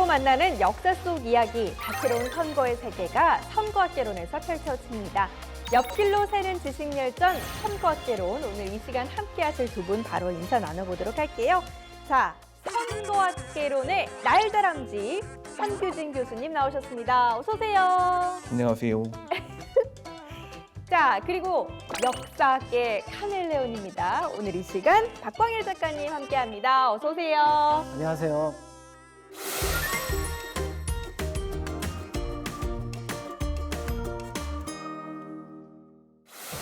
그리고 만나는 역사 속 이야기, 다채로운 선거의 세계가 선거학개론에서 펼쳐집니다. 옆길로 새는 지식열전 선거학개론, 오늘 이 시간 함께 하실 두 분 바로 인사 나눠보도록 할게요. 자, 선거학개론의 날다람쥐 한규진 교수님 나오셨습니다. 어서 오세요. 안녕하세요. 자, 그리고 역사학계 카멜레온입니다. 오늘 이 시간 박광일 작가님 함께합니다. 어서 오세요. 안녕하세요.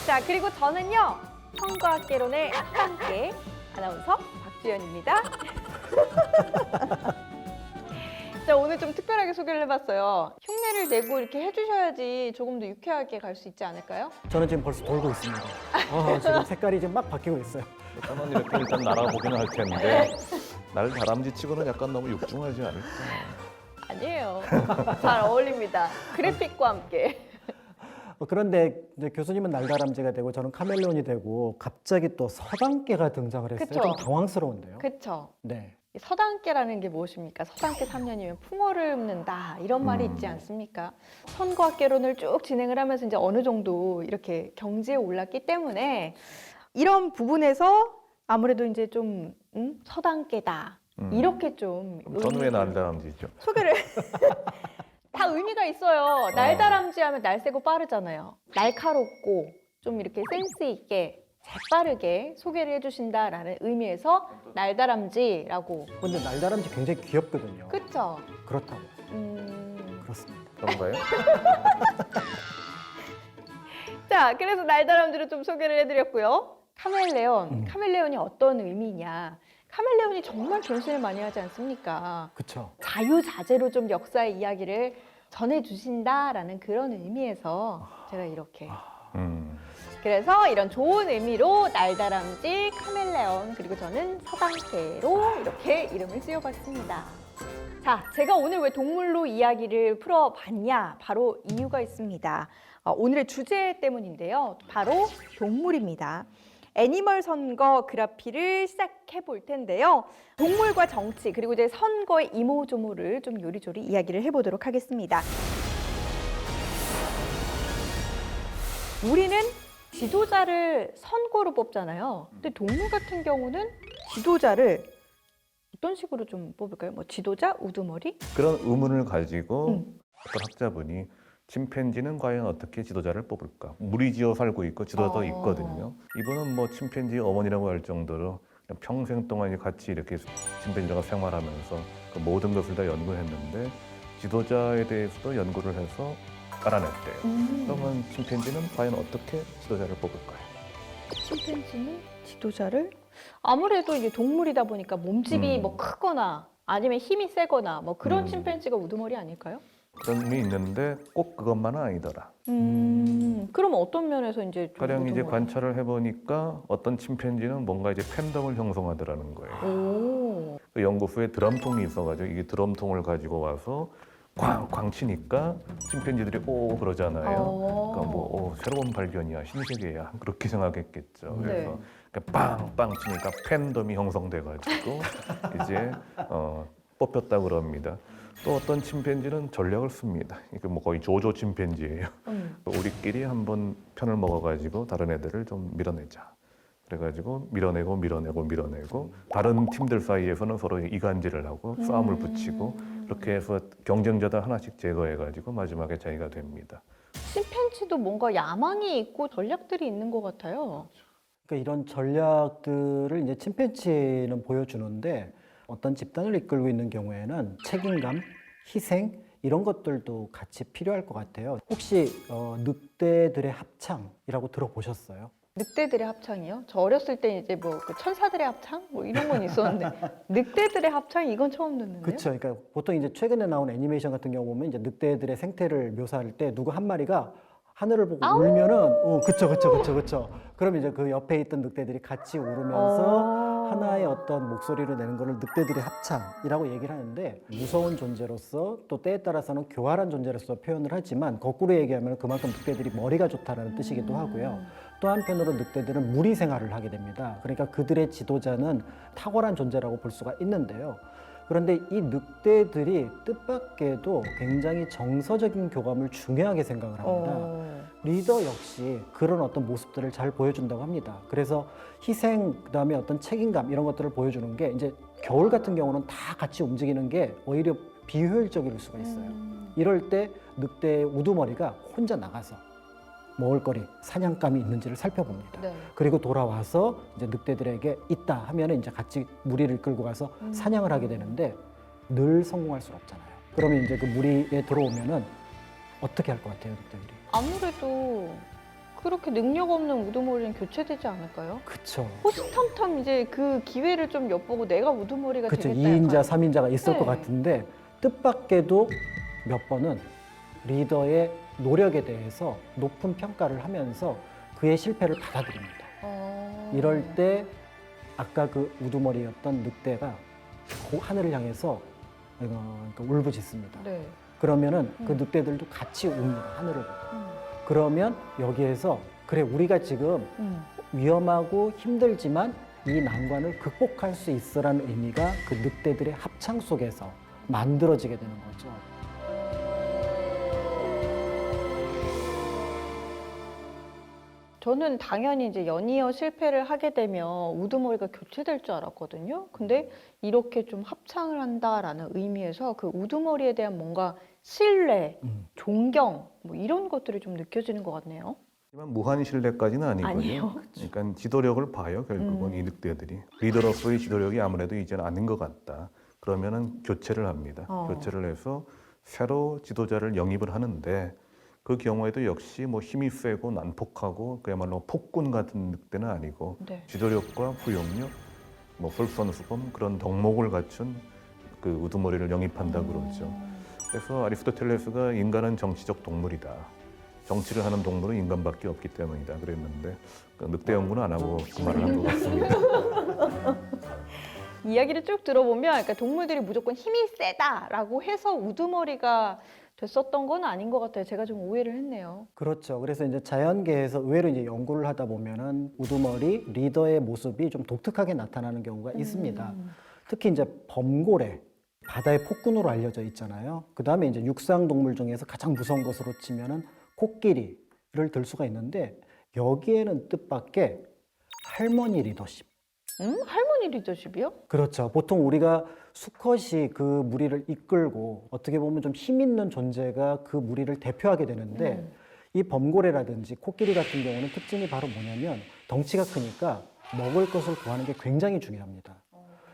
자, 그리고 저는요, 선거학개론의 함께 아나운서 박주연입니다. 자, 오늘 좀 특별하게 소개를 해봤어요. 흉내를 내고 이렇게 해주셔야지 조금 더 유쾌하게 갈 수 있지 않을까요? 저는 지금 벌써 돌고 있습니다. 지금 색깔이 지금 막 바뀌고 있어요. 저는 이렇게 일단 날아보기는 할 텐데 날 다람쥐 치고는 약간 너무 육중하지 않을까. 아니에요. 잘 어울립니다. 그래픽과 함께. 그런데 이제 교수님은 날다람쥐가 되고 저는 카멜레온이 되고 갑자기 또 서당계가 등장을 했어요. 그쵸? 좀 당황스러운데요. 그쵸? 네. 서당계라는 게 무엇입니까? 서당계 3년이면 풍어를 읊는다 이런 말이 있지 않습니까? 선거학개론을 쭉 진행을 하면서 이제 어느 정도 이렇게 경지에 올랐기 때문에 이런 부분에서 아무래도 이제 좀 서당계다 이렇게 좀 저는 왜 날다람쥐죠? 소개를 다 의미가 있어요. 날다람쥐 하면 날쌔고 빠르잖아요. 날카롭고 좀 이렇게 센스 있게 재빠르게 소개를 해주신다라는 의미에서 날다람쥐라고. 근데 날다람쥐 굉장히 귀엽거든요. 그쵸? 그렇다고. 그렇습니다. 그런가요? 자, 그래서 날다람쥐를 좀 소개를 해드렸고요. 카멜레온, 카멜레온이 어떤 의미냐. 카멜레온이 정말 변신을 많이 하지 않습니까? 그렇죠. 자유자재로 좀 역사의 이야기를 전해주신다라는 그런 의미에서 제가 이렇게. 그래서 이런 좋은 의미로 날다람쥐, 카멜레온, 그리고 저는 서당계로 이렇게 이름을 씌워봤습니다. 자, 제가 오늘 왜 동물로 이야기를 풀어봤냐? 바로 이유가 있습니다. 오늘의 주제 때문인데요. 바로 동물입니다. 애니멀 선거 그래피를 시작해 볼 텐데요. 동물과 정치, 그리고 이제 선거의 이모저모를 좀 요리조리 이야기를 해보도록 하겠습니다. 우리는 지도자를 선거로 뽑잖아요. 근데 동물 같은 경우는 지도자를 어떤 식으로 좀 뽑을까요? 뭐 지도자, 우두머리? 그런 의문을 가지고 어떤 학자분이 침팬지는 과연 어떻게 지도자를 뽑을까? 무리지어 살고 있고 지도자도 있거든요. 이분은 뭐 침팬지 어머니라고 할 정도로 그냥 평생 동안 같이 이렇게 침팬지가 생활하면서 그 모든 것을 다 연구했는데 지도자에 대해서도 연구를 해서 알아냈대요. 그러면 침팬지는 과연 어떻게 지도자를 뽑을까요? 침팬지는 지도자를 아무래도 이게 동물이다 보니까 몸집이 뭐 크거나 아니면 힘이 세거나 뭐 그런 침팬지가 우두머리 아닐까요? 그런 의미 있는데 꼭 그것만은 아니더라. 그럼 어떤 면에서 이제 좀 가령 이제 우두머리? 관찰을 해보니까 어떤 침팬지는 뭔가 이제 팬덤을 형성하더라는 거예요. 오. 그 연구소에 드럼통이 있어가지고 이게 드럼통을 가지고 와서 꽝꽝 치니까 침팬지들이 오 그러잖아요. 그러니까 뭐 새로운 발견이야, 신세계야 그렇게 생각했겠죠. 그래서 빵빵 치니까 팬덤이 형성돼가지고 이제 뽑혔다 그럽니다. 또 어떤 침팬지는 전략을 씁니다. 이게 뭐 거의 조조 침팬지예요. 우리끼리 한번 편을 먹어가지고 다른 애들을 좀 밀어내자. 그래가지고 밀어내고 다른 팀들 사이에서는 서로 이간질을 하고 싸움을 붙이고 그렇게 해서 경쟁자들 하나씩 제거해가지고 마지막에 자기가 됩니다. 침팬지도 뭔가 야망이 있고 전략들이 있는 것 같아요. 그러니까 이런 전략들을 이제 침팬지는 보여주는데 어떤 집단을 이끌고 있는 경우에는 책임감, 희생 이런 것들도 같이 필요할 것 같아요. 혹시 늑대들의 합창이라고 들어보셨어요? 늑대들의 합창이요? 저 어렸을 때 이제 뭐 그 천사들의 합창 뭐 이런 건 있었는데 늑대들의 합창 이건 처음 듣는데요. 그렇죠. 그러니까 보통 이제 최근에 나온 애니메이션 같은 경우 보면 이제 늑대들의 생태를 묘사할 때 누구 한 마리가 하늘을 보고 울면은 그쵸. 그럼 이제 그 옆에 있던 늑대들이 같이 울으면서 하나의 어떤 목소리를 내는 거를 늑대들의 합창이라고 얘기를 하는데 무서운 존재로서 또 때에 따라서는 교활한 존재로서 표현을 하지만 거꾸로 얘기하면 그만큼 늑대들이 머리가 좋다라는 뜻이기도 하고요. 또 한편으로 늑대들은 무리 생활을 하게 됩니다. 그러니까 그들의 지도자는 탁월한 존재라고 볼 수가 있는데요. 그런데 이 늑대들이 뜻밖에도 굉장히 정서적인 교감을 중요하게 생각을 합니다. 리더 역시 그런 어떤 모습들을 잘 보여준다고 합니다. 그래서 희생, 그다음에 어떤 책임감 이런 것들을 보여주는 게 이제 겨울 같은 경우는 다 같이 움직이는 게 오히려 비효율적일 수가 있어요. 이럴 때 늑대의 우두머리가 혼자 나가서 먹을거리, 사냥감이 있는지를 살펴봅니다. 네. 그리고 돌아와서 이제 늑대들에게 있다 하면은 이제 같이 무리를 끌고 가서 사냥을 하게 되는데 늘 성공할 수는 없잖아요. 그러면 이제 그 무리에 들어오면은 어떻게 할 것 같아요, 늑대들이? 아무래도 그렇게 능력 없는 우두머리는 교체되지 않을까요? 그쵸. 호시탐탐 이제 그 기회를 좀 엿보고 내가 우두머리가 그쵸. 되겠다. 2인자, 약간. 3인자가 있을 네. 것 같은데 뜻밖에도 몇 번은 리더의 노력에 대해서 높은 평가를 하면서 그의 실패를 받아들입니다. 이럴 때 아까 그 우두머리였던 늑대가 하늘을 향해서 그러니까 울부짖습니다. 네. 그러면은 그 늑대들도 같이 웁니다. 하늘을 보고. 그러면 여기에서 그래 우리가 지금 위험하고 힘들지만 이 난관을 극복할 수 있어라는 의미가 그 늑대들의 합창 속에서 만들어지게 되는 거죠. 저는 당연히 이제 연이어 실패를 하게 되면 우두머리가 교체될 줄 알았거든요. 근데 이렇게 좀 합창을 한다라는 의미에서 그 우두머리에 대한 뭔가 신뢰, 존경 뭐 이런 것들이 좀 느껴지는 것 같네요. 하지만 무한 신뢰까지는 아니고요. 아니에요. 그러니까 지도력을 봐요. 결국은 이 늑대들이 리더로서의 지도력이 아무래도 이제는 아닌 것 같다. 그러면은 교체를 합니다. 교체를 해서 새로 지도자를 영입을 하는데 그 경우에도 역시 뭐 힘이 세고 난폭하고 그야말로 폭군 같은 늑대는 아니고 네. 지도력과 후용력, 뭐 솔선수범 그런 덕목을 갖춘 그 우두머리를 영입한다 그러죠. 그래서 아리스토텔레스가 인간은 정치적 동물이다. 정치를 하는 동물은 인간밖에 없기 때문이다 그랬는데 그 늑대 연구는 안 하고 그 말을 한 것 같습니다. 이야기를 쭉 들어보면 그러니까 동물들이 무조건 힘이 세다라고 해서 우두머리가 됐었던 건 아닌 것 같아요. 제가 좀 오해를 했네요. 그렇죠. 그래서 이제 자연계에서 의외로 이제 연구를 하다 보면은 우두머리 리더의 모습이 좀 독특하게 나타나는 경우가 있습니다. 특히 이제 범고래, 바다의 폭군으로 알려져 있잖아요. 그 다음에 이제 육상 동물 중에서 가장 무서운 것으로 치면은 코끼리를 들 수가 있는데 여기에는 뜻밖의 할머니 리더십. 할머니 리더십이요? 그렇죠. 보통 우리가 수컷이 그 무리를 이끌고 어떻게 보면 좀 힘 있는 존재가 그 무리를 대표하게 되는데 이 범고래라든지 코끼리 같은 경우는 특징이 바로 뭐냐면 덩치가 크니까 먹을 것을 구하는 게 굉장히 중요합니다.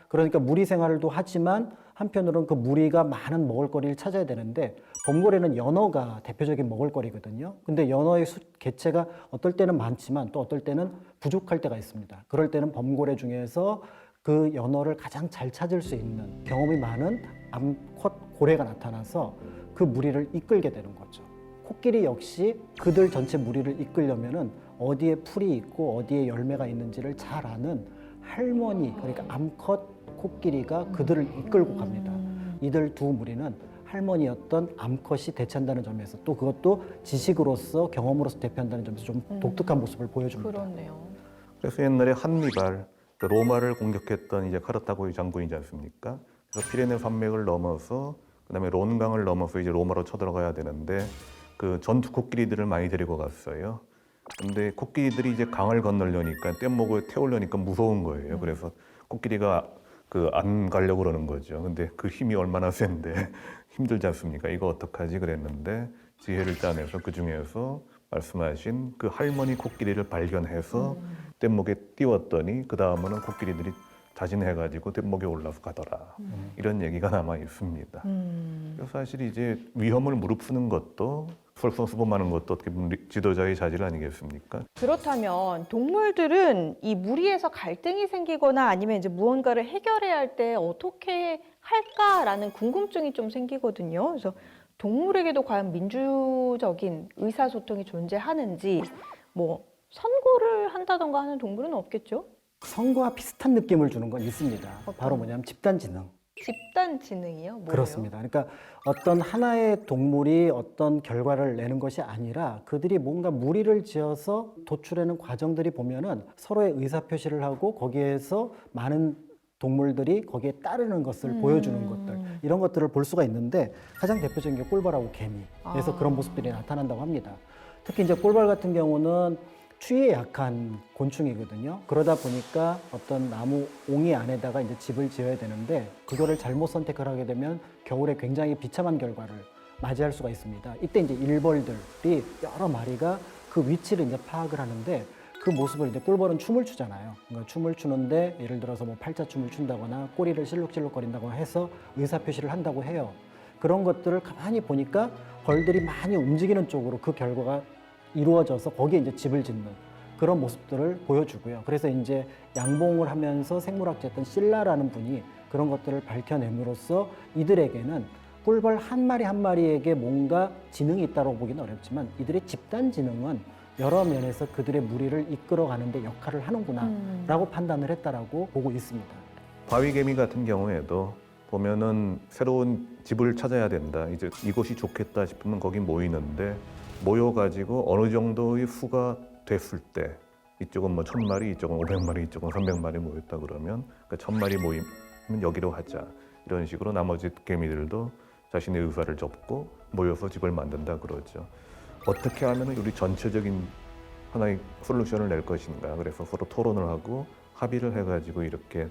그러니까 무리 생활도 하지만 한편으로는 그 무리가 많은 먹을거리를 찾아야 되는데 범고래는 연어가 대표적인 먹을거리거든요. 근데 연어의 개체가 어떨 때는 많지만 또 어떨 때는 부족할 때가 있습니다. 그럴 때는 범고래 중에서 그 연어를 가장 잘 찾을 수 있는 경험이 많은 암컷 고래가 나타나서 그 무리를 이끌게 되는 거죠. 코끼리 역시 그들 전체 무리를 이끌려면은 어디에 풀이 있고 어디에 열매가 있는지를 잘 아는 할머니, 그러니까 암컷 코끼리가 그들을 이끌고 갑니다. 이들 두 무리는 할머니였던 암컷이 대체한다는 점에서 또 그것도 지식으로서 경험으로서 대표한다는 점에서 좀 독특한 모습을 보여줍니다. 그렇네요. 그래서 옛날에 한니발 그 로마를 공격했던 이제 카르타고의 장군이지 않습니까? 그래서 피레네 산맥을 넘어서 그다음에 론강을 넘어서 이제 로마로 쳐들어가야 되는데 그 전투 코끼리들을 많이 데리고 갔어요. 근데 코끼리들이 이제 강을 건너려니까 뗏목을 태우려니까 무서운 거예요. 그래서 코끼리가 그 안 가려고 그러는 거죠. 근데 그 힘이 얼마나 센데 힘들지 않습니까? 이거 어떡하지 그랬는데 지혜를 짜내서 그 중에서 말씀하신 그 할머니 코끼리를 발견해서 뗏목에 띄웠더니 그 다음에는 코끼리들이 자진해가지고 뗏목에 올라서 가더라. 이런 얘기가 남아 있습니다. 그래서 사실 이제 위험을 무릅쓰는 것도 솔선수범하는 것도 어떻게 보면 지도자의 자질 아니겠습니까? 그렇다면 동물들은 이 무리에서 갈등이 생기거나 아니면 이제 무언가를 해결해야 할 때 어떻게 할까라는 궁금증이 좀 생기거든요. 그래서 동물에게도 과연 민주적인 의사소통이 존재하는지 뭐 선고를 한다던가 하는 동물은 없겠죠? 선거와 비슷한 느낌을 주는 건 있습니다. 바로 뭐냐면 집단지능. 집단 지능이요? 뭐예요? 그렇습니다. 그러니까 어떤 하나의 동물이 어떤 결과를 내는 것이 아니라 그들이 뭔가 무리를 지어서 도출하는 과정들이 보면은 서로의 의사표시를 하고 거기에서 많은 동물들이 거기에 따르는 것을 보여주는 것들 이런 것들을 볼 수가 있는데 가장 대표적인 게 꿀벌하고 개미에서 그런 모습들이 나타난다고 합니다. 특히 이제 꿀벌 같은 경우는 추위에 약한 곤충이거든요. 그러다 보니까 어떤 나무 옹이 안에다가 이제 집을 지어야 되는데 그거를 잘못 선택을 하게 되면 겨울에 굉장히 비참한 결과를 맞이할 수가 있습니다. 이때 이제 일벌들이 여러 마리가 그 위치를 이제 파악을 하는데 그 모습을 이제 꿀벌은 춤을 추잖아요. 그러니까 춤을 추는데 예를 들어서 뭐 팔자춤을 춘다거나 꼬리를 실룩실룩거린다거나 해서 의사표시를 한다고 해요. 그런 것들을 가만히 보니까 벌들이 많이 움직이는 쪽으로 그 결과가 이루어져서 거기에 이제 집을 짓는 그런 모습들을 보여주고요. 그래서 이제 양봉을 하면서 생물학자였던 실라라는 분이 그런 것들을 밝혀냄으로써 이들에게는 꿀벌 한 마리 한 마리에게 뭔가 지능이 있다고 보기는 어렵지만 이들의 집단 지능은 여러 면에서 그들의 무리를 이끌어가는 데 역할을 하는구나 라고 판단을 했다라고 보고 있습니다. 바위개미 같은 경우에도 보면은 새로운 집을 찾아야 된다. 이제 이곳이 좋겠다 싶으면 거기 모이는데 모여가지고 어느 정도의 수가 됐을 때 이쪽은 뭐 1000마리, 이쪽은 500마리, 이쪽은 300마리 모였다 그러면 그 1000마리 모이면 여기로 하자. 이런 식으로 나머지 개미들도 자신의 의사를 접고 모여서 집을 만든다 그러죠. 어떻게 하면 우리 전체적인 하나의 솔루션을 낼 것인가. 그래서 서로 토론을 하고 합의를 해가지고 이렇게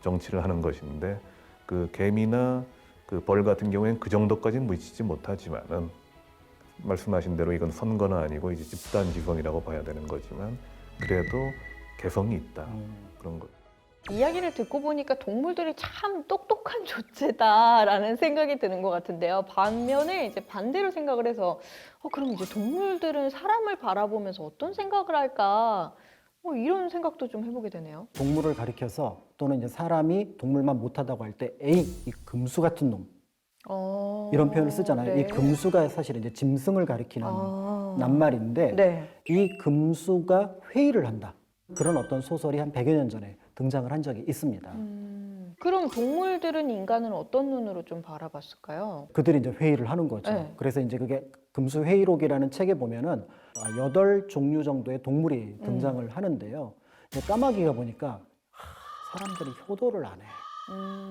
정치를 하는 것인데 그 개미나 그 벌 같은 경우에는 그 정도까지는 미치지 못하지만은 말씀하신 대로 이건 선거는 아니고 이제 집단 지성이라고 봐야 되는 거지만 그래도 개성이 있다 그런 것. 이야기를 듣고 보니까 동물들이 참 똑똑한 존재다라는 생각이 드는 것 같은데요. 반면에 이제 반대로 생각을 해서 그럼 이제 동물들은 사람을 바라보면서 어떤 생각을 할까? 이런 생각도 좀 해보게 되네요. 동물을 가리켜서 또는 이제 사람이 동물만 못하다고 할 때 에이 이 금수 같은 놈 이런 표현을 쓰잖아요. 네. 이 금수가 사실 이제 짐승을 가리키는 낱말인데 네. 이 금수가 회의를 한다. 그런 어떤 소설이 한 100여 년 전에 등장을 한 적이 있습니다. 그럼 동물들은 인간을 어떤 눈으로 좀 바라봤을까요? 그들이 이제 회의를 하는 거죠. 네. 그래서 이제 그게 금수회의록이라는 책에 보면은 8종류 정도의 동물이 등장을 하는데요. 이제 까마귀가 보니까 사람들이 효도를 안 해.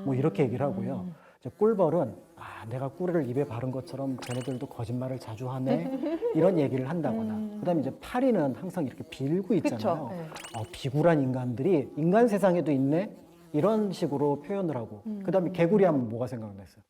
뭐 이렇게 얘기를 하고요. 이제 꿀벌은 내가 꿀을 입에 바른 것처럼 쟤네들도 거짓말을 자주 하네. 이런 얘기를 한다거나. 그다음에 이제 파리는 항상 이렇게 빌고 있잖아요. 그쵸? 네. 비굴한 인간들이 인간 세상에도 있네. 이런 식으로 표현을 하고. 그다음에 개구리 하면 뭐가 생각났어요?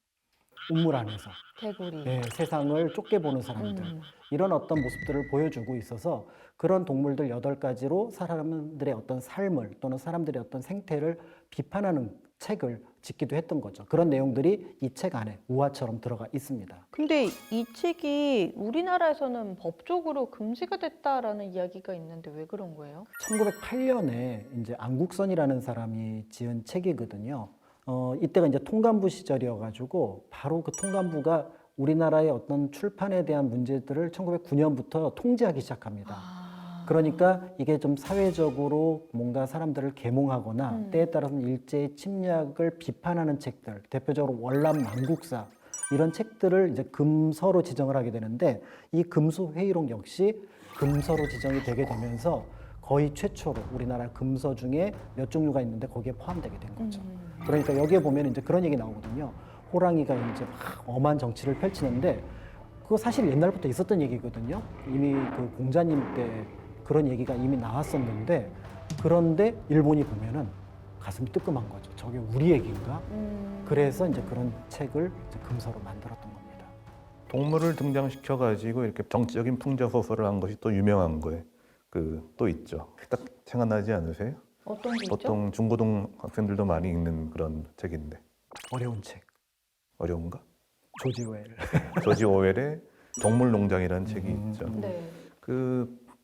우물 안에서. 개구리. 네, 세상을 좁게 보는 사람들. 이런 어떤 모습들을 보여주고 있어서 그런 동물들 8가지로 사람들의 어떤 삶을 또는 사람들의 어떤 생태를 비판하는 책을 짓기도 했던 거죠. 그런 내용들이 이 책 안에 우화처럼 들어가 있습니다. 근데 이 책이 우리나라에서는 법적으로 금지가 됐다라는 이야기가 있는데 왜 그런 거예요? 1908년에 이제 안국선이라는 사람이 지은 책이거든요. 이때가 이제 통감부 시절이어가지고 바로 그 통감부가 우리나라의 어떤 출판에 대한 문제들을 1909년부터 통제하기 시작합니다. 그러니까 이게 좀 사회적으로 뭔가 사람들을 계몽하거나 때에 따라서는 일제의 침략을 비판하는 책들, 대표적으로 월남 망국사 이런 책들을 이제 금서로 지정을 하게 되는데 이 금수회의록 역시 금서로 지정이 되게 되면서 거의 최초로 우리나라 금서 중에 몇 종류가 있는데 거기에 포함되게 된 거죠. 그러니까 여기에 보면 이제 그런 얘기 나오거든요. 호랑이가 이제 막 엄한 정치를 펼치는데 그거 사실 옛날부터 있었던 얘기거든요. 이미 그 공자님 때 그런 얘기가 이미 나왔었는데 그런데 일본이 보면은 가슴이 뜨끔한 거죠. 저게 우리 얘기인가? 그래서 이제 그런 책을 이제 금서로 만들었던 겁니다. 동물을 등장시켜 가지고 이렇게 정치적인 풍자 소설을 한 것이 또 유명한 거에 또 있죠. 딱 생각나지 않으세요? 어떤 게 있죠? 보통 중고등 학생들도 많이 읽는 그런 책인데 어려운 책. 어려운가? 조지 오웰. 조지 오웰의 동물농장이라는 책이 있죠. 네.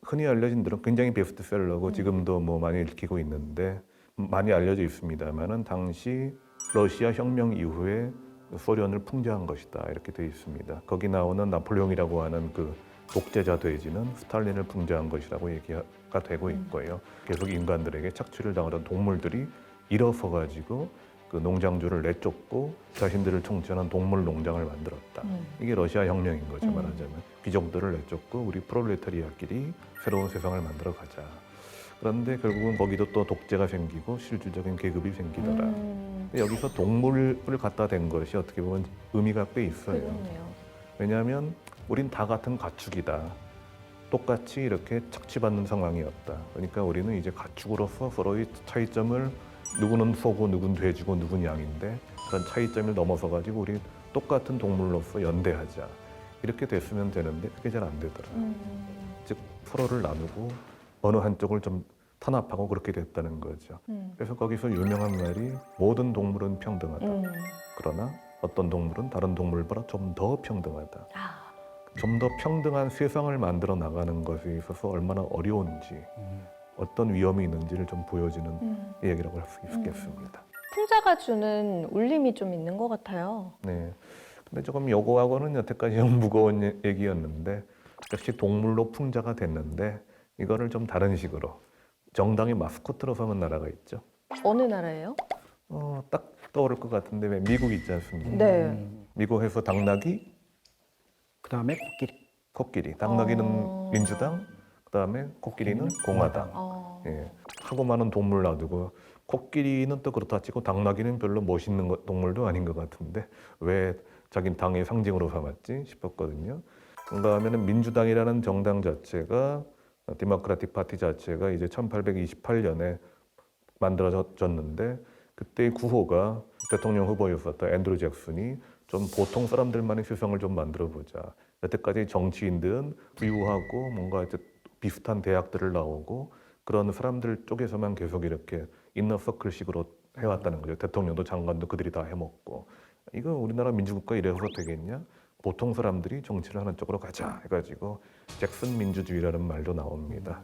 흔히 알려진 대로 굉장히 베스트셀러고 지금도 뭐 많이 읽히고 있는데 많이 알려져 있습니다만은 당시 러시아 혁명 이후에 소련을 풍자한 것이다 이렇게 되어 있습니다. 거기 나오는 나폴레옹이라고 하는 그 독재자 돼지는 스탈린을 풍자한 것이라고 얘기가 되고 있고요. 계속 인간들에게 착취를 당하던 동물들이 일어서 가지고 그 농장주를 내쫓고 자신들을 통치하는 동물 농장을 만들었다. 이게 러시아 혁명인 거죠, 말하자면. 귀족들을 내쫓고 우리 프롤레타리아끼리 새로운 세상을 만들어 가자. 그런데 결국은 거기도 또 독재가 생기고 실질적인 계급이 생기더라. 근데 여기서 동물을 갖다 댄 것이 어떻게 보면 의미가 꽤 있어요. 그렇네요. 왜냐하면 우린 다 같은 가축이다. 똑같이 이렇게 착취받는 상황이었다. 그러니까 우리는 이제 가축으로서 서로의 차이점을 누구는 소고 누구는 돼지고 누구는 양인데 그런 차이점을 넘어서 가지고 우리 똑같은 동물로서 연대하자. 이렇게 됐으면 되는데 그게 잘 안 되더라. 즉 서로를 나누고 어느 한쪽을 좀 탄압하고 그렇게 됐다는 거죠. 그래서 거기서 유명한 말이 모든 동물은 평등하다. 그러나 어떤 동물은 다른 동물보다 좀 더 평등하다. 아, 좀 더 평등한 세상을 만들어 나가는 것에 있어서 얼마나 어려운지 어떤 위험이 있는지를 좀 보여주는 얘기라고 할 수 있겠습니다. 풍자가 주는 울림이 좀 있는 것 같아요. 네. 근데 조금 요거하고는 여태까지 좀 무거운 얘기였는데 역시 동물로 풍자가 됐는데 이거를 좀 다른 식으로 정당의 마스코트로 삼은 나라가 있죠. 어느 나라예요? 딱 떠오를 것 같은데 왜 미국 있지 않습니까? 네. 미국에서 당나귀, 그다음에 코끼리. 코끼리. 당나귀는 민주당, 그다음에 코끼리는 공화당. 예. 하고 많은 동물 놔두고 코끼리는 또 그렇다 치고 당나귀는 별로 멋있는 동물도 아닌 것 같은데 왜 자기 당의 상징으로 삼았지 싶었거든요. 그런가 하면은 민주당이라는 정당 자체가 데모크라틱 파티 자체가 이제 1828년에 만들어졌는데 그때 구호가 대통령 후보였었던 앤드루 잭슨이 좀 보통 사람들만의 세상을 좀 만들어보자. 여태까지 정치인들은 부유하고 뭔가 이제 비슷한 대학들을 나오고 그런 사람들 쪽에서만 계속 이렇게 인너서클식으로 해왔다는 거죠. 대통령도 장관도 그들이 다 해먹고. 이거 우리나라 민주국가 이래서 되겠냐? 보통 사람들이 정치를 하는 쪽으로 가자 해가지고 잭슨 민주주의라는 말도 나옵니다.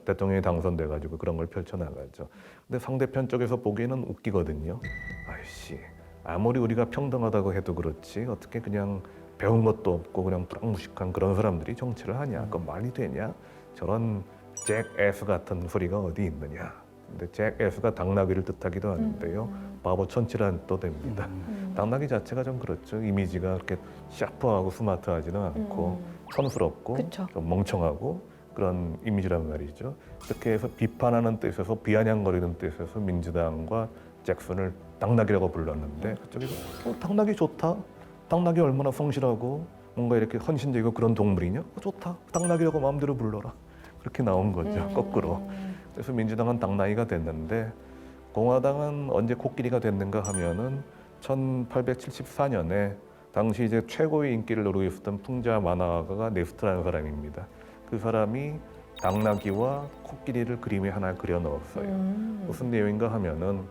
대통령이 당선돼가지고 그런 걸 펼쳐나가죠. 근데 상대편 쪽에서 보기에는 웃기거든요. 아이씨, 아무리 우리가 평등하다고 해도 그렇지 어떻게 그냥 배운 것도 없고 그냥 무식한 그런 사람들이 정치를 하냐? 그건 말이 되냐? 저런 잭 에스 같은 소리가 어디 있느냐? 근데 잭 에스가 당나귀를 뜻하기도 하는데요. 바보 천치란 또 됩니다. 당나귀 자체가 좀 그렇죠. 이미지가 그렇게 샤프하고 스마트하지는 않고 촌스럽고 그쵸. 좀 멍청하고 그런 이미지란 말이죠. 그렇게 해서 비판하는 뜻에서 비아냥거리는 뜻에서 민주당과 잭슨을 당나귀라고 불렀는데 그쪽에서 당나귀 좋다. 당나귀 얼마나 성실하고 뭔가 이렇게 헌신적이고 그런 동물이냐? 좋다. 당나귀라고 마음대로 불러라. 그렇게 나온 거죠. 거꾸로. 그래서 민주당은 당나귀가 됐는데 공화당은 언제 코끼리가 됐는가 하면은 1874년에 당시 이제 최고의 인기를 누리고 있었던 풍자 만화가가 네스트라는 사람입니다. 그 사람이 당나귀와 코끼리를 그림에 하나 그려 넣었어요. 무슨 내용인가 하면은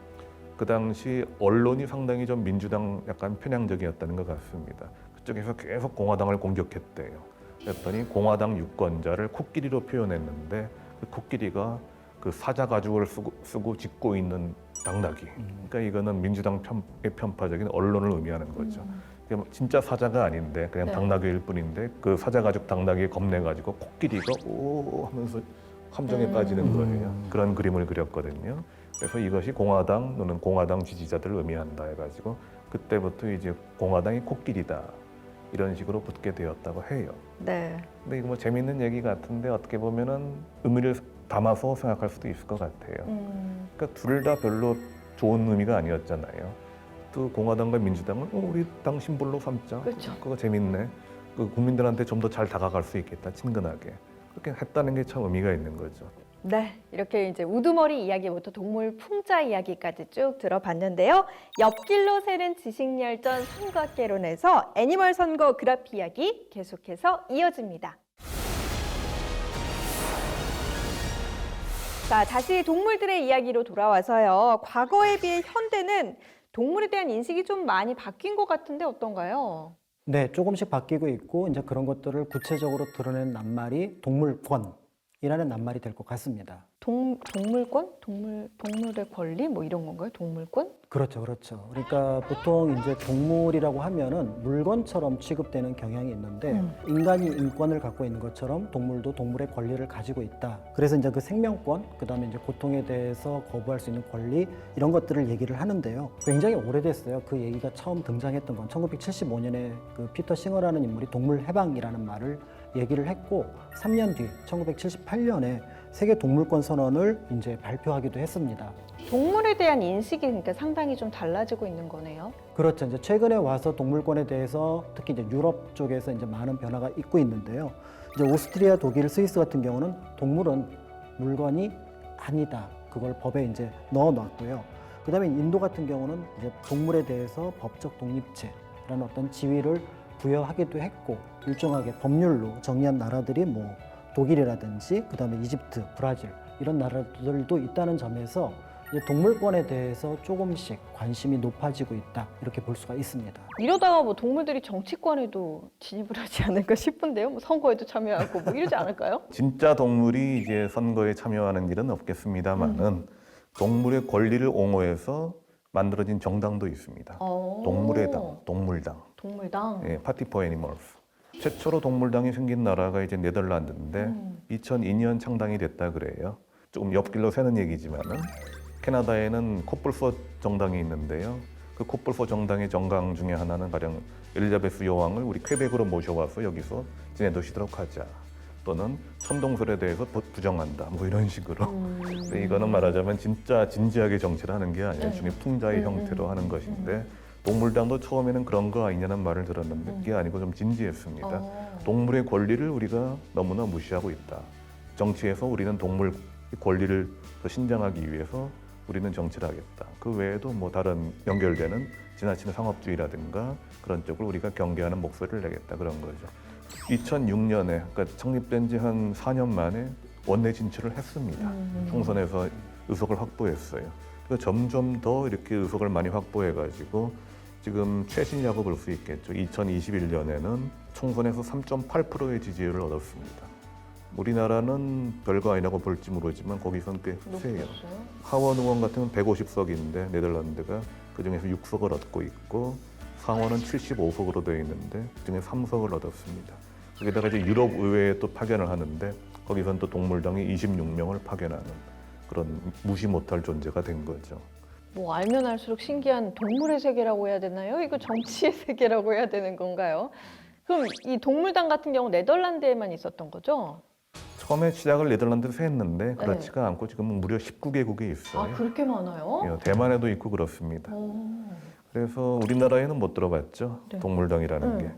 그 당시 언론이 상당히 좀 민주당 약간 편향적이었다는 것 같습니다. 그쪽에서 계속 공화당을 공격했대요. 그랬더니 공화당 유권자를 코끼리로 표현했는데 그 코끼리가 그 사자 가죽을 쓰고 짖고 있는 당나귀. 그러니까 이거는 민주당 편파적인 언론을 의미하는 거죠. 진짜 사자가 아닌데 그냥 네. 당나귀일 뿐인데 그 사자 가죽 당나귀에 겁내가지고 코끼리가 오 하면서 함정에 빠지는 거예요. 그런 그림을 그렸거든요. 그래서 이것이 공화당 또는 공화당 지지자들을 의미한다 해가지고 그때부터 이제 공화당이 코끼리다 이런 식으로 붙게 되었다고 해요. 네. 근데 이거 뭐 재밌는 얘기 같은데 어떻게 보면은 의미를 담아서 생각할 수도 있을 것 같아요. 그러니까 둘 다 별로 좋은 의미가 아니었잖아요. 또 공화당과 민주당은 우리 당 심볼로 삼자. 그렇죠. 그거 재밌네. 그 국민들한테 좀 더 잘 다가갈 수 있겠다. 친근하게. 그렇게 했다는 게 참 의미가 있는 거죠. 네, 이렇게 이제 우두머리 이야기부터 동물 풍자 이야기까지 쭉 들어봤는데요. 옆길로 새는 지식열전 선거학개론에서 애니멀 선거 그래프 이야기 계속해서 이어집니다. 자, 다시 동물들의 이야기로 돌아와서요. 과거에 비해 현대는 동물에 대한 인식이 좀 많이 바뀐 것 같은데 어떤가요? 네, 조금씩 바뀌고 있고 이제 그런 것들을 구체적으로 드러낸 낱말이 동물권이라는 낱말이 될 것 같습니다. 동물권? 동물의 권리? 뭐 이런 건가요? 동물권? 그렇죠, 그렇죠. 그러니까 보통 이제 동물이라고 하면은 물건처럼 취급되는 경향이 있는데 인간이 인권을 갖고 있는 것처럼 동물도 동물의 권리를 가지고 있다. 그래서 이제 그 생명권, 그다음에 이제 고통에 대해서 거부할 수 있는 권리 이런 것들을 얘기를 하는데요. 굉장히 오래됐어요. 그 얘기가 처음 등장했던 건 1975년에 그 피터 싱어라는 인물이 동물 해방이라는 말을 얘기를 했고 3년 뒤 1978년에 세계 동물권 선언을 이제 발표하기도 했습니다. 동물에 대한 인식이 그러니까 상당히 좀 달라지고 있는 거네요. 그렇죠. 이제 최근에 와서 동물권에 대해서 특히 이제 유럽 쪽에서 이제 많은 변화가 있고 있는데요. 이제 오스트리아, 독일, 스위스 같은 경우는 동물은 물건이 아니다. 그걸 법에 이제 넣어놨고요. 그다음에 인도 같은 경우는 이제 동물에 대해서 법적 독립체라는 어떤 지위를 부여하기도 했고 일정하게 법률로 정의한 나라들이 뭐 독일이라든지 그다음에 이집트, 브라질 이런 나라들도 있다는 점에서 이제 동물권에 대해서 조금씩 관심이 높아지고 있다 이렇게 볼 수가 있습니다. 이러다가 뭐 동물들이 정치권에도 진입을 하지 않을까 싶은데요. 뭐 선거에도 참여하고 뭐 이러지 않을까요? 진짜 동물이 이제 선거에 참여하는 일은 없겠습니다만은 동물의 권리를 옹호해서 만들어진 정당도 있습니다. 동물의 당, 동물당. 동물당. 예, Party for Animals. 최초로 동물당이 생긴 나라가 이제 네덜란드인데 2002년 창당이 됐다 그래요. 조금 옆길로 새는 얘기지만은 캐나다에는 코뿔소 정당이 있는데요. 그 코뿔소 정당의 정강 중에 하나는 가령 엘리자베스 여왕을 우리 퀘벡으로 모셔와서 여기서 지내두시도록 하자. 또는 천동설에 대해서 부정한다. 뭐 이런 식으로. 근데 이거는 말하자면 진짜 진지하게 정치를 하는 게 아니라 일종의 풍자의 형태로 하는 것인데 동물당도 처음에는 그런 거 아니냐는 말을 들었는데 그게 아니고 좀 진지했습니다. 동물의 권리를 우리가 너무나 무시하고 있다. 정치에서 우리는 동물 권리를 더 신장하기 위해서 우리는 정치를 하겠다. 그 외에도 뭐 다른 연결되는 지나치는 상업주의라든가 그런 쪽을 우리가 경계하는 목소리를 내겠다. 그런 거죠. 2006년에 그러니까 창립된 지 한 4년 만에 원내 진출을 했습니다. 총선에서 의석을 확보했어요. 그래서 점점 더 이렇게 의석을 많이 확보해가지고 지금 최신이라고 볼 수 있겠죠. 2021년에는 총선에서 3.8%의 지지율을 얻었습니다. 우리나라는 별거 아니라고 볼지 모르지만 거기서는 꽤 세요. 하원 의원 같은 경우는 150석인데 네덜란드가 그중에서 6석을 얻고 있고 상원은 75석으로 되어 있는데 그중에 3석을 얻었습니다. 거기다가 이제 유럽 의회에 또 파견을 하는데 거기서는 또 동물당이 26명을 파견하는 그런 무시 못할 존재가 된 거죠. 뭐 알면 알수록 신기한 동물의 세계라고 해야 되나요? 이거 정치의 세계라고 해야 되는 건가요? 그럼 이 동물당 같은 경우 네덜란드에만 있었던 거죠? 처음에 시작을 네덜란드에서 했는데 그렇지가 않고 지금은 무려 19개국에 있어요. 아 그렇게 많아요? 예, 대만에도 있고 그렇습니다. 그래서 우리나라에는 못 들어봤죠. 네. 동물당이라는 게.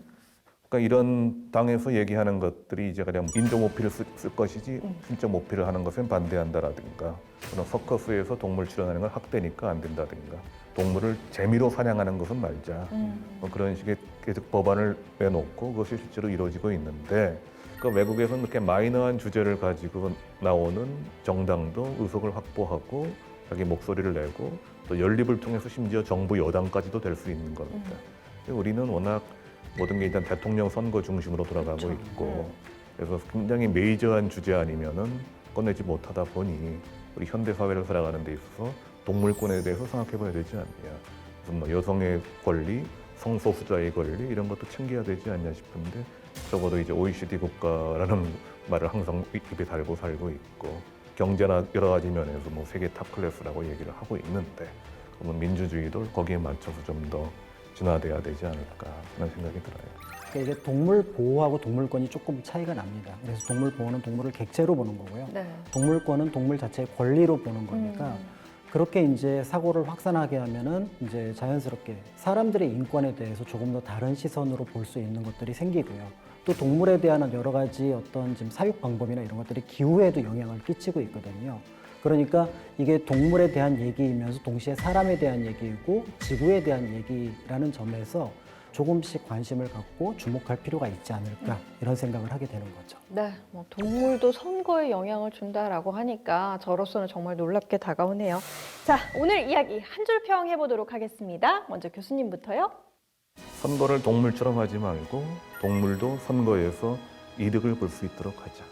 그러니까 이런 당에서 얘기하는 것들이 이제 그냥 인종 모피를 쓸 것이지 신적 모피를 하는 것엔 반대한다라든가 그런 서커스에서 동물 출연하는 건 학대니까 안 된다든가 동물을 재미로 사냥하는 것은 말자 뭐 그런 식의 계속 법안을 내놓고 그것이 실제로 이루어지고 있는데 그 외국에서는 그렇게 마이너한 주제를 가지고 나오는 정당도 의석을 확보하고 자기 목소리를 내고 또 연립을 통해서 심지어 정부 여당까지도 될 수 있는 겁니다. 우리는 워낙 모든 게 일단 대통령 선거 중심으로 돌아가고 그렇죠. 있고 그래서 굉장히 메이저한 주제 아니면은 꺼내지 못하다 보니 우리 현대 사회를 살아가는 데 있어서 동물권에 대해서 생각해봐야 되지 않냐. 무슨 뭐 여성의 권리, 성소수자의 권리 이런 것도 챙겨야 되지 않냐 싶은데 적어도 이제 OECD 국가라는 말을 항상 입에 달고 살고 있고 경제나 여러 가지 면에서 뭐 세계 탑 클래스라고 얘기를 하고 있는데 그러면 민주주의도 거기에 맞춰서 좀 더 진화돼야 되지 않을까 하는 생각이 들어요. 그러니까 이게 동물 보호하고 동물권이 조금 차이가 납니다. 그래서 동물 보호는 동물을 객체로 보는 거고요. 네. 동물권은 동물 자체의 권리로 보는 거니까 그렇게 이제 사고를 확산하게 하면은 이제 자연스럽게 사람들의 인권에 대해서 조금 더 다른 시선으로 볼 수 있는 것들이 생기고요. 또 동물에 대한 여러 가지 어떤 지금 사육 방법이나 이런 것들이 기후에도 영향을 끼치고 있거든요. 그러니까 이게 동물에 대한 얘기이면서 동시에 사람에 대한 얘기이고 지구에 대한 얘기라는 점에서 조금씩 관심을 갖고 주목할 필요가 있지 않을까 이런 생각을 하게 되는 거죠. 네, 뭐 동물도 선거에 영향을 준다라고 하니까 저로서는 정말 놀랍게 다가오네요. 자, 오늘 이야기 한 줄 평 해보도록 하겠습니다. 먼저 교수님부터요. 선거를 동물처럼 하지 말고 동물도 선거에서 이득을 볼 수 있도록 하자.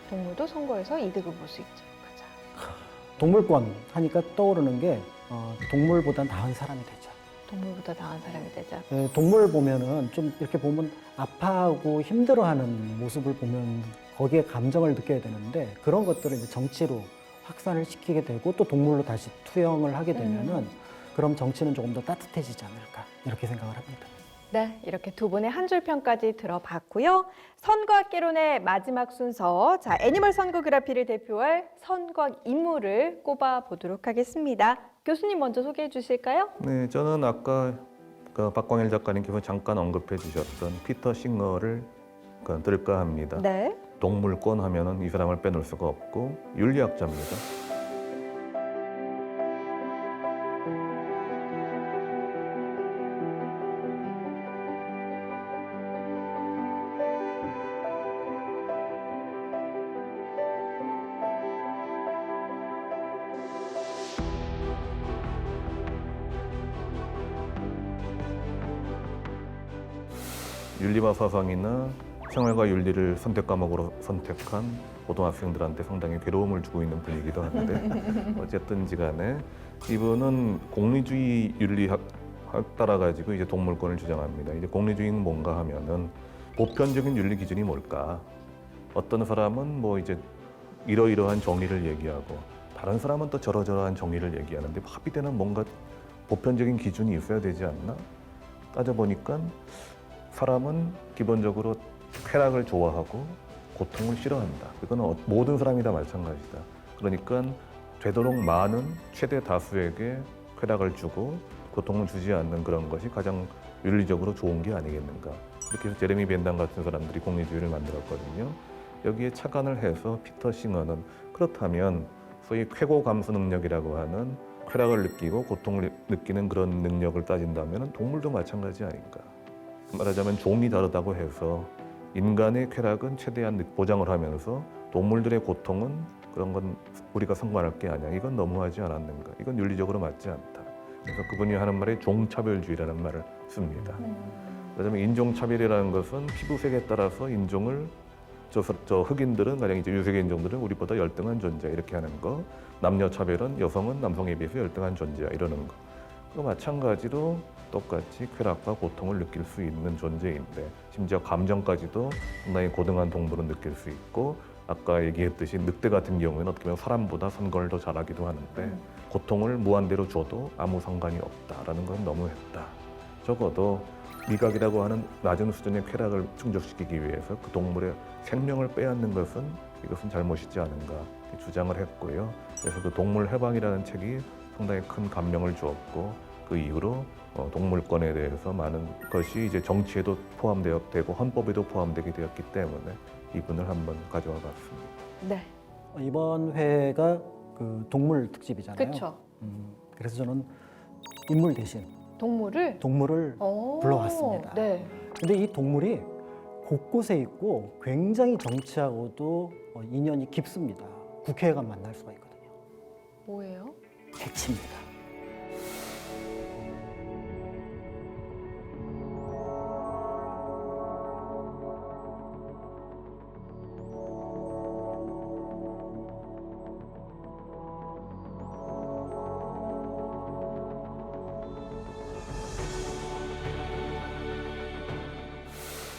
동물도 선거에서 이득을 볼 수 있도록 하자. 동물권 하니까 떠오르는 게 동물보다 나은 사람이 되자. 동물보다 나은 사람이 되자. 동물 보면은 좀 이렇게 보면 아파하고 힘들어하는 모습을 보면 거기에 감정을 느껴야 되는데 그런 것들을 이제 정치로 확산을 시키게 되고 또 동물로 다시 투영을 하게 되면은 그럼 정치는 조금 더 따뜻해지지 않을까 이렇게 생각을 합니다. 네, 이렇게 두 분의 한 줄 평까지 들어봤고요. 선과학개론의 마지막 순서, 자, 애니멀 선거그래피를 대표할 선과학 인물을 꼽아보도록 하겠습니다. 교수님 먼저 소개해 주실까요? 네, 저는 아까 그 박광일 작가님께서 잠깐 언급해 주셨던 피터 싱어를 들까 합니다. 네. 동물권 하면은 이 사람을 빼놓을 수가 없고 윤리학자입니다. 윤리와 사상이나 생활과 윤리를 선택 과목으로 선택한 고등학생들한테 상당히 괴로움을 주고 있는 분이기도 한데 어쨌든지 간에 이분은 공리주의 윤리학 따라 가지고 이제 동물권을 주장합니다. 이제 공리주의는 뭔가 하면은 보편적인 윤리 기준이 뭘까? 어떤 사람은 뭐 이제 이러이러한 정의를 얘기하고 다른 사람은 또 저러저러한 정의를 얘기하는데 합의되는 뭔가 보편적인 기준이 있어야 되지 않나? 따져보니까 사람은 기본적으로 쾌락을 좋아하고 고통을 싫어한다. 이건 모든 사람이 다 마찬가지다. 그러니까 되도록 많은 최대 다수에게 쾌락을 주고 고통을 주지 않는 그런 것이 가장 윤리적으로 좋은 게 아니겠는가. 이렇게 해서 제레미 벤담 같은 사람들이 공리주의를 만들었거든요. 여기에 착안을 해서 피터 싱어는 그렇다면 소위 쾌고 감수 능력이라고 하는 쾌락을 느끼고 고통을 느끼는 그런 능력을 따진다면 동물도 마찬가지 아닌가. 말하자면 종이 다르다고 해서 인간의 쾌락은 최대한 보장을 하면서 동물들의 고통은 그런 건 우리가 상관할 게 아니야. 이건 너무하지 않았는가. 이건 윤리적으로 맞지 않다. 그래서 그분이 하는 말에 종차별주의라는 말을 씁니다. 말하자면 인종차별이라는 것은 피부색에 따라서 인종을 저 흑인들은 가령 이제 유색의 인종들은 우리보다 열등한 존재 이렇게 하는 거. 남녀차별은 여성은 남성에 비해서 열등한 존재야 이러는 거. 그 마찬가지로 똑같이 쾌락과 고통을 느낄 수 있는 존재인데 심지어 감정까지도 상당히 고등한 동물은 느낄 수 있고 아까 얘기했듯이 늑대 같은 경우에는 어떻게 보면 사람보다 선거를 더 잘하기도 하는데 고통을 무한대로 줘도 아무 상관이 없다라는 건 너무했다. 적어도 미각이라고 하는 낮은 수준의 쾌락을 충족시키기 위해서 그 동물의 생명을 빼앗는 것은 이것은 잘못이지 않은가 주장을 했고요. 그래서 그 동물 해방이라는 책이 상당히 큰 감명을 주었고 그 이후로 동물권에 대해서 많은 것이 이제 정치에도 포함되고 헌법에도 포함되게 되었기 때문에 이분을 한번 가져와 봤습니다. 네. 이번 회가 그 동물 특집이잖아요. 그렇죠. 그래서 저는 인물 대신 동물을 불러왔습니다. 네. 근데 이 동물이 곳곳에 있고 굉장히 정치하고도 인연이 깊습니다. 국회의원 만날 수가 있거든요. 뭐예요? 해치입니다.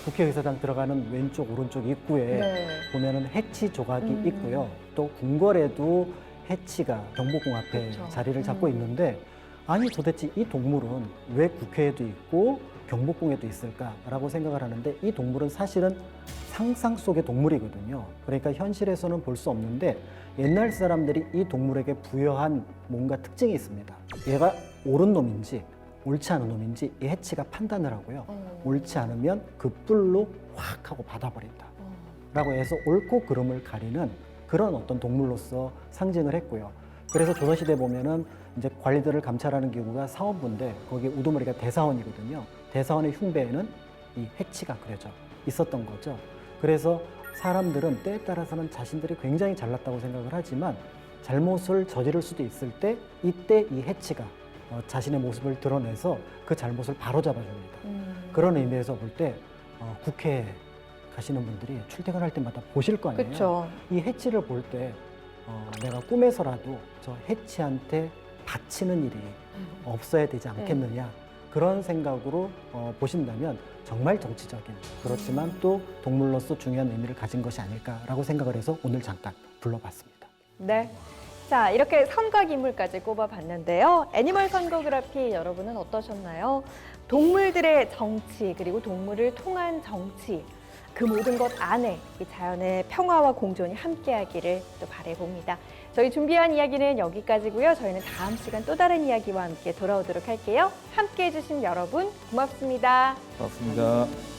국회의사당 들어가는 왼쪽 오른쪽 입구에 네. 보면은 해치 조각이 있고요. 또 궁궐에도 해치가 경복궁 앞에 그쵸. 자리를 잡고 있는데 아니 도대체 이 동물은 왜 국회에도 있고 경복궁에도 있을까라고 생각을 하는데 이 동물은 사실은 상상 속의 동물이거든요. 그러니까 현실에서는 볼 수 없는데 옛날 사람들이 이 동물에게 부여한 뭔가 특징이 있습니다. 얘가 옳은 놈인지 옳지 않은 놈인지 이 해치가 판단을 하고요. 옳지 않으면 그 뿔로 확 하고 받아버린다. 라고 해서 옳고 그름을 가리는 그런 어떤 동물로서 상징을 했고요. 그래서 조선시대 보면은 이제 관리들을 감찰하는 기구가 사원부인데 거기에 우두머리가 대사원이거든요. 대사원의 흉배에는 이 해치가 그려져 있었던 거죠. 그래서 사람들은 때에 따라서는 자신들이 굉장히 잘났다고 생각을 하지만 잘못을 저지를 수도 있을 때 이때 이 해치가 자신의 모습을 드러내서 그 잘못을 바로잡아줍니다. 그런 의미에서 볼 때 국회에 가시는 분들이 출퇴근할 때마다 보실 거 아니에요. 그렇죠. 이 해치를 볼 때 내가 꿈에서라도 저 해치한테 바치는 일이 없어야 되지 않겠느냐 그런 생각으로 보신다면 정말 정치적인 그렇지만 또 동물로서 중요한 의미를 가진 것이 아닐까라고 생각을 해서 오늘 잠깐 불러봤습니다. 네. 자, 이렇게 선각 인물까지 꼽아봤는데요. 애니멀 선거그래피 여러분은 어떠셨나요? 동물들의 정치, 그리고 동물을 통한 정치, 그 모든 것 안에 이 자연의 평화와 공존이 함께하기를 또 바라봅니다. 저희 준비한 이야기는 여기까지고요. 저희는 다음 시간 또 다른 이야기와 함께 돌아오도록 할게요. 함께해 주신 여러분 고맙습니다. 고맙습니다.